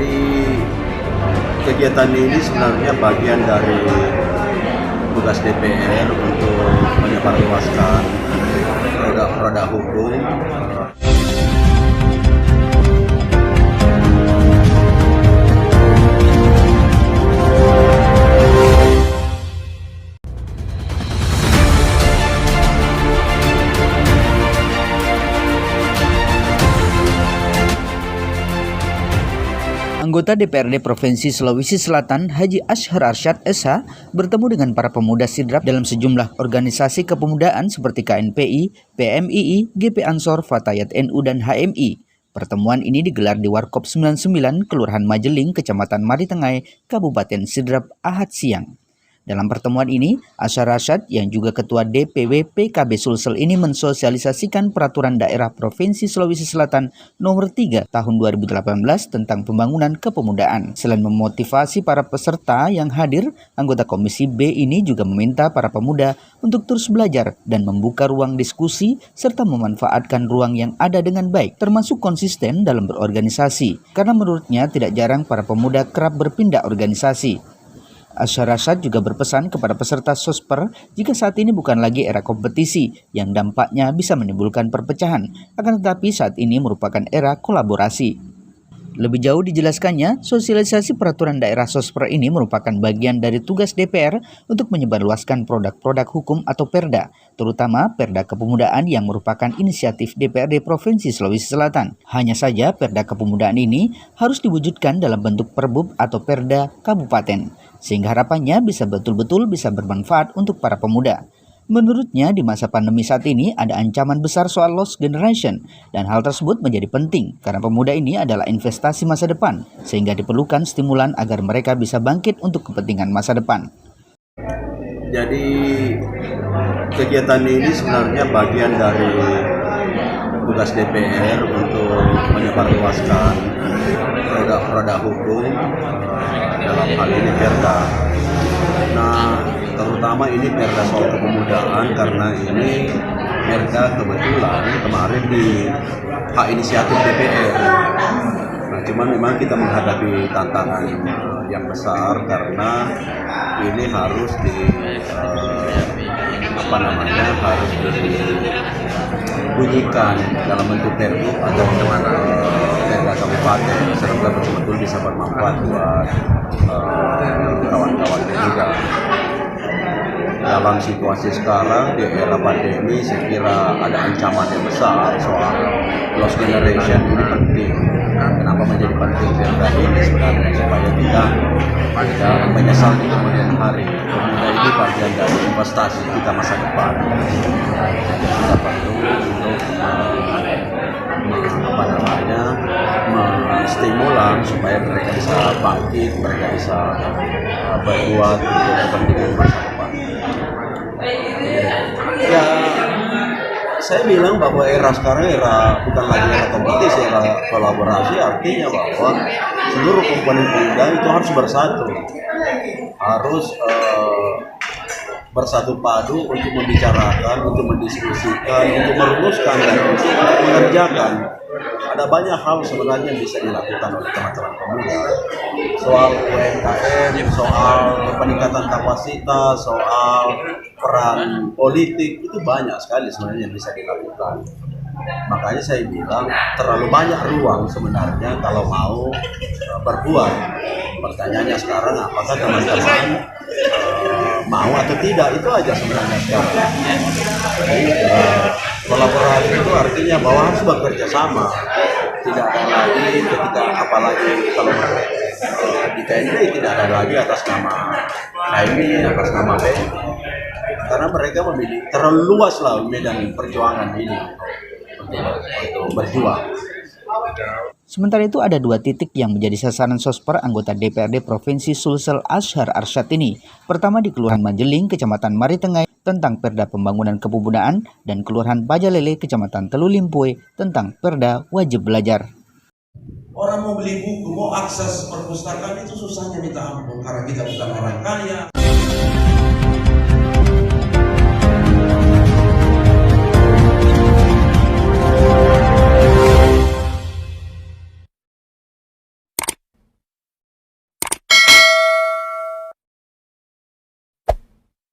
Jadi kegiatan ini sebenarnya bagian dari tugas DPR untuk menyebarluaskan produk-produk hukum. Anggota DPRD Provinsi Sulawesi Selatan Haji Ashar Arsyad SH bertemu dengan para pemuda Sidrap dalam sejumlah organisasi kepemudaan seperti KNPI, PMII, GP Ansor, Fatayat NU, dan HMI. Pertemuan ini digelar di Warkop 99, Kelurahan Majeling, Kecamatan Maritengai, Kabupaten Sidrap, Ahad siang. Dalam pertemuan ini, Ashar Arsyad yang juga Ketua DPW PKB Sulsel ini mensosialisasikan Peraturan Daerah Provinsi Sulawesi Selatan Nomor 3 Tahun 2018 tentang pembangunan kepemudaan. Selain memotivasi para peserta yang hadir, anggota Komisi B ini juga meminta para pemuda untuk terus belajar dan membuka ruang diskusi serta memanfaatkan ruang yang ada dengan baik, termasuk konsisten dalam berorganisasi. Karena menurutnya tidak jarang para pemuda kerap berpindah organisasi. Ashar Arsyad juga berpesan kepada peserta Sosper jika saat ini bukan lagi era kompetisi yang dampaknya bisa menimbulkan perpecahan, akan tetapi saat ini merupakan era kolaborasi. Lebih jauh dijelaskannya, sosialisasi peraturan daerah Sosper ini merupakan bagian dari tugas DPR untuk menyebarluaskan produk-produk hukum atau Perda, terutama Perda Kepemudaan yang merupakan inisiatif DPRD Provinsi Sulawesi Selatan. Hanya saja Perda Kepemudaan ini harus diwujudkan dalam bentuk Perbub atau Perda Kabupaten, sehingga harapannya bisa betul-betul bisa bermanfaat untuk para pemuda. Menurutnya, di masa pandemi saat ini ada ancaman besar soal lost generation, dan hal tersebut menjadi penting karena pemuda ini adalah investasi masa depan, sehingga diperlukan stimulan agar mereka bisa bangkit untuk kepentingan masa depan. Jadi kegiatan ini sebenarnya bagian dari tugas DPR untuk menyebarluaskan produk-produk hukum, dalam hal ini Perda. Nah, terutama ini Perda soal kepemudaan karena ini Perda kebetulan kemarin di hak inisiatif DPR. Nah, cuman memang kita menghadapi tantangan yang besar karena ini harus harus dibunyikan dalam bentuk Pergub atau Perda Kabupaten sehingga betul-betul bisa bermanfaat buat kawan-kawan juga. Dalam situasi sekarang di era pandemi, saya kira ada ancaman yang besar soal lost generation. Ini penting. Kenapa menjadi penting Perda ini sebenarnya supaya tidak menyesal di kemudian hari. Pemuda ini bagian dari investasi kita masa depan. Kita perlu untuk stimulan supaya mereka bisa bangkit, mereka bisa berbuat untuk kepentingan masa depan. Ya, saya bilang bahwa era sekarang bukan lagi era kompetisi, era kolaborasi, artinya bahwa seluruh komponen pemuda itu harus bersatu, harus bersatu padu untuk membicarakan, untuk mendiskusikan, untuk merumuskan dan untuk mengerjakan. Ada banyak hal sebenarnya yang bisa dilakukan oleh teman-teman pemuda. Soal UMKM, soal peningkatan kapasitas, soal peran politik, itu banyak sekali sebenarnya yang bisa dilakukan. Makanya saya bilang terlalu banyak ruang sebenarnya kalau mau berbuat. Pertanyaannya sekarang apakah teman-teman mau atau tidak, itu aja sebenarnya sekarang. Jadi kolaborasi itu artinya bahwa harus bekerja sama. Tidak ada lagi apalagi kalau di TNI tidak ada lagi atas nama HMI, atas nama PMI. Karena mereka memilih terlalu luas lah medan perjuangan ini untuk berjuang. Sementara itu ada dua titik yang menjadi sasaran Sosper anggota DPRD Provinsi Sulsel Ashar Arsyad ini. Pertama di Kelurahan Majeling, Kecamatan Maritengai tentang Perda Pembangunan Kepemudaan, dan Kelurahan Bajalele, Kecamatan Telulimpuy tentang Perda Wajib Belajar. Orang mau beli buku, mau akses perpustakaan itu susahnya minta ampun karena kita bukan orang kaya.